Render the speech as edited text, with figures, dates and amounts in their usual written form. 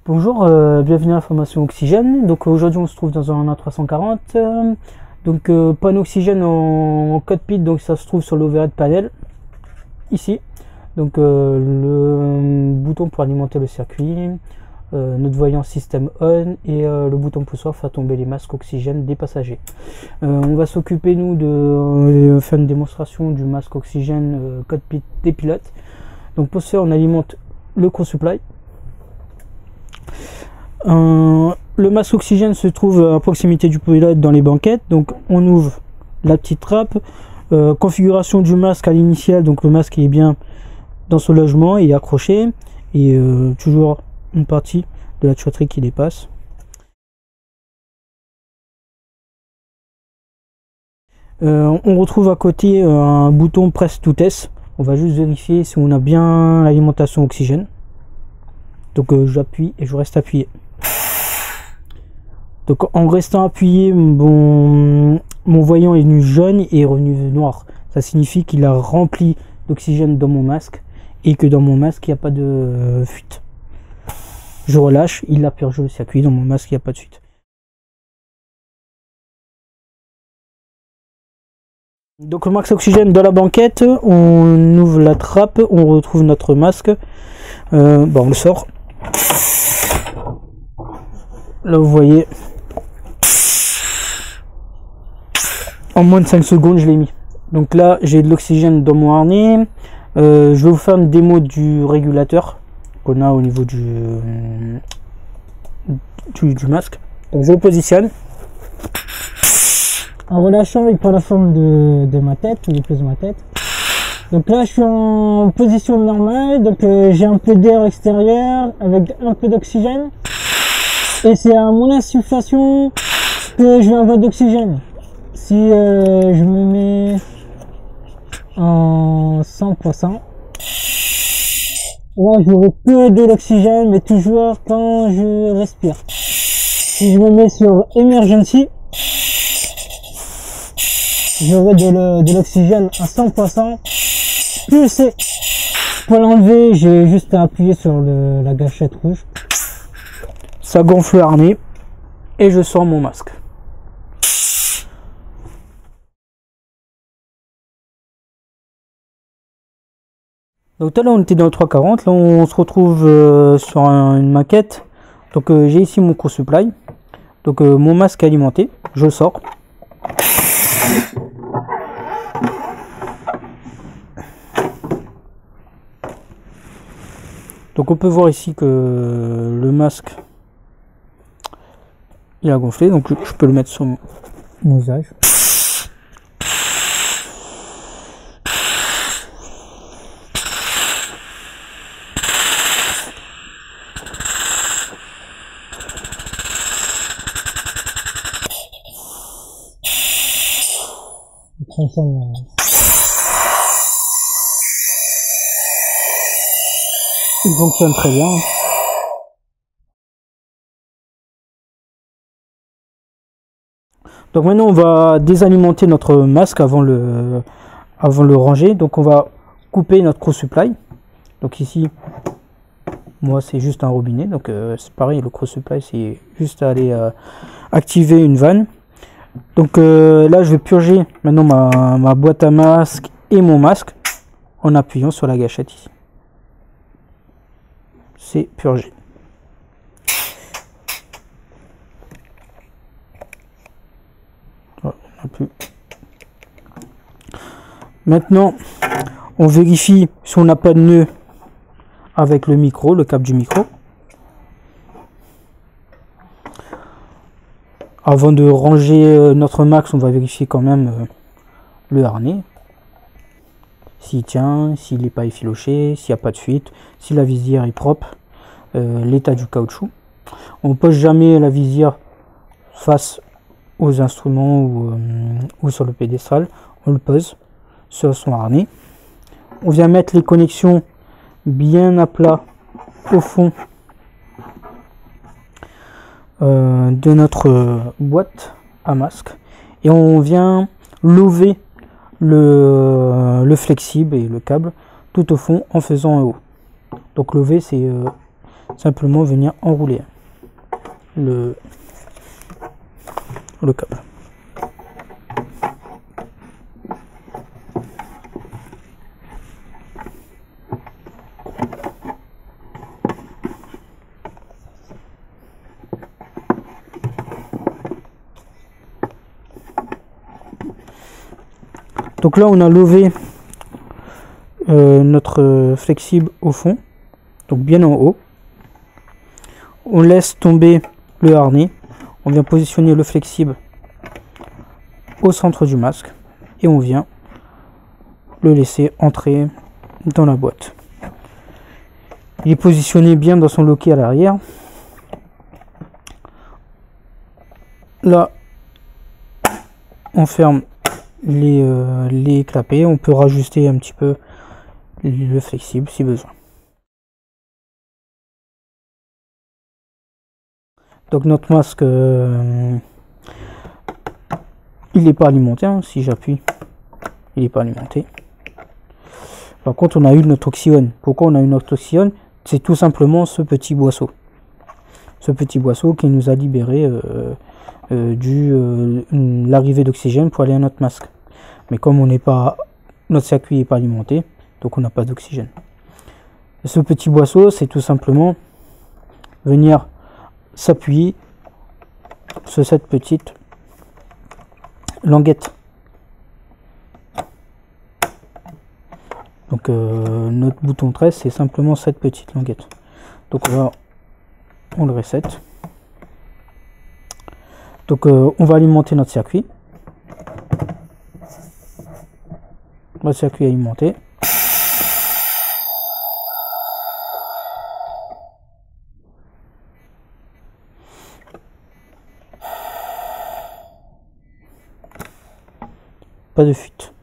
Bonjour, bienvenue à la formation Oxygène. Donc aujourd'hui on se trouve dans un A340. Panneau Oxygène en cockpit, donc ça se trouve sur l'overhead panel ici. Donc le bouton pour alimenter le circuit, notre voyant système on et le bouton poussoir faire tomber les masques oxygène des passagers. On va s'occuper nous de faire une démonstration du masque oxygène cockpit des pilotes. Donc pour ce faire on alimente le Cross Supply. Le masque oxygène se trouve à proximité du pilote dans les banquettes, donc on ouvre la petite trappe. Configuration du masque à l'initial, donc le masque est bien dans son logement et accroché, et toujours une partie de la tuyauterie qui dépasse. On retrouve à côté un bouton Press to Test. On va juste vérifier si on a bien l'alimentation oxygène. Donc j'appuie et je reste appuyé. Donc en restant appuyé, mon voyant est devenu jaune et est revenu noir. Ça signifie qu'il a rempli d'oxygène dans mon masque et que dans mon masque il n'y a pas de fuite. Je relâche, il a purgé le circuit, dans mon masque il n'y a pas de fuite. Donc le masque oxygène dans la banquette, on ouvre la trappe, on retrouve notre masque. On le sort. Là vous voyez, en moins de 5 secondes je l'ai mis. Donc là j'ai de l'oxygène dans mon harnais. Je vais vous faire une démo du régulateur qu'on a au niveau du masque. Donc je le positionne. En relâchant, il prend la forme de ma tête, il pose ma tête. Donc là je suis en position normale, donc j'ai un peu d'air extérieur avec un peu d'oxygène. Et c'est à mon insufflation que je vais avoir d'oxygène. Si je me mets en 100%, là j'aurai peu de l'oxygène, mais toujours quand je respire. Si je me mets sur Emergency, j'aurai de l'oxygène à 100%. Pulsé. Pour l'enlever, j'ai juste à appuyer sur la gâchette rouge. Ça gonfle le harnais et je sors mon masque. Donc tout à l'heure on était dans le 340, là on se retrouve sur une maquette. Donc j'ai ici mon Cross Supply. Donc mon masque alimenté, je le sors. Donc on peut voir ici que le masque il a gonflé, donc je peux le mettre sur mon visage. Il fonctionne très bien. Donc maintenant on va désalimenter notre masque avant le ranger. Donc on va couper notre Cross Supply. Donc ici, moi c'est juste un robinet. Donc c'est pareil, le Cross Supply c'est juste à aller activer une vanne. Donc là je vais purger maintenant ma boîte à masque et mon masque en appuyant sur la gâchette ici. C'est purgé. Voilà, on n'a plus. Maintenant, on vérifie si on n'a pas de nœud avec le micro, le câble du micro. Avant de ranger notre max, on va vérifier quand même le harnais. S'il tient, s'il n'est pas effiloché, s'il n'y a pas de fuite, si la visière est propre, l'état du caoutchouc. On ne pose jamais la visière face aux instruments ou sur le pédestal. On le pose sur son harnais. On vient mettre les connexions bien à plat au fond de notre boîte à masque. Et on vient lever le flexible et le câble tout au fond en faisant un haut. Donc lever, c'est simplement venir enrouler le câble. Donc là on a levé notre flexible au fond, donc bien en haut. On laisse tomber le harnais, on vient positionner le flexible au centre du masque et on vient le laisser entrer dans la boîte. Il est positionné bien dans son loquet à l'arrière. Là on ferme les clapets, on peut rajuster un petit peu le flexible si besoin. Donc notre masque il n'est pas alimenté, hein. Si j'appuie il n'est pas alimenté. Par contre on a eu notre oxyone. Pourquoi on a eu notre oxyone? C'est tout simplement ce petit boisseau. Ce petit boisseau qui nous a libéré l'arrivée d'oxygène pour aller à notre masque. Mais comme on n'est pas, notre circuit n'est pas alimenté, donc on n'a pas d'oxygène. Ce petit boisseau, c'est tout simplement venir s'appuyer sur cette petite languette. Donc notre bouton 13, c'est simplement cette petite languette. Donc on le reset. Donc on va alimenter notre circuit. Le circuit alimenté. Pas de fuite.